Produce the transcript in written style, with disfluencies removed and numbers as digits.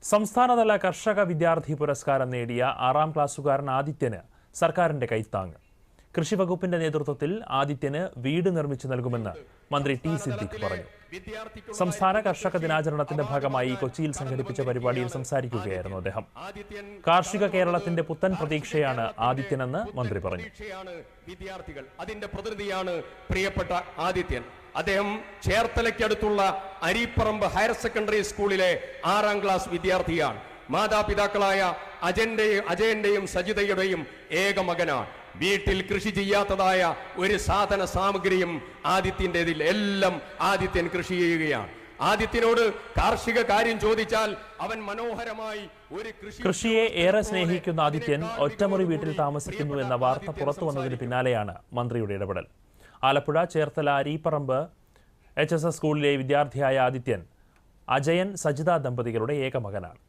സംസ്ഥാനതല കർഷക വിദ്യാർത്ഥി പുരസ്കാരം നേടിയ 6ാം ക്ലാസ്സുകാരൻ ആദിത്യന് സർക്കാരിന്റെ കൈത്താങ്ങ്. കൃഷി വകുപ്പിന്റെ നേതൃത്വത്തിൽ ആദിത്യന് വീട് നിർമ്മിച്ചു നൽകുമെന്ന് മന്ത്രി ടി സിദ്ദിഖ് പറഞ്ഞു. സംസ്ഥാന കർഷക ദിനാചരണത്തിന്റെ ഭാഗമായി കൊച്ചിയിൽ സംഘടിപ്പിച്ച പരിപാടിയിൽ സംസാരിക്കുകയായിരുന്നു അദ്ദേഹം. കാർഷിക കേരളത്തിന്റെ പുത്തൻ പ്രതീക്ഷയാണ് ആദിത്യനെന്ന് മന്ത്രി പറഞ്ഞു. വിദ്യാർത്ഥികൾ അതിന്റെ പ്രതിനിധിയാണ് പ്രിയപ്പെട്ട ആദിത്യൻ. അദ്ദേഹം ചേർത്തലയ്ക്കടുത്തുള്ള അരിപ്പറമ്പ് ഹയർ സെക്കൻഡറി സ്കൂളിലെ 6ാം ക്ലാസ് വിദ്യാർത്ഥിയാണ്. മാതാപിതാക്കളായ അജയന്റെയും സജിതയുടെയും ഏക മകനാണ്. വീട്ടിൽ കൃഷി ചെയ്യാത്തതായ ഒരു സാധന സാമഗ്രിയും ആദിത്യന്റേതിൽ. എല്ലാം ആദിത്യൻ കൃഷി ചെയ്യുകയാണ്. ആദിത്യനോട് കാർഷിക കാര്യം ചോദിച്ചാൽ അവൻ മനോഹരമായി ഒരു കൃഷിയെ ഏറെ സ്നേഹിക്കുന്ന ആദിത്യൻ ഒറ്റമുറി വീട്ടിൽ താമസിക്കുന്നു എന്ന വാർത്ത പുറത്തു വന്നതിന് പിന്നാലെയാണ് മന്ത്രിയുടെ ഇടപെടൽ. ആലപ്പുഴ ചേർത്തല അരീപ്പറമ്പ് HSS സ്കൂളിലെ വിദ്യാർത്ഥിയായ ആദിത്യൻ അജയൻ സജിത ദമ്പതികളുടെ ഏക മകനാണ്.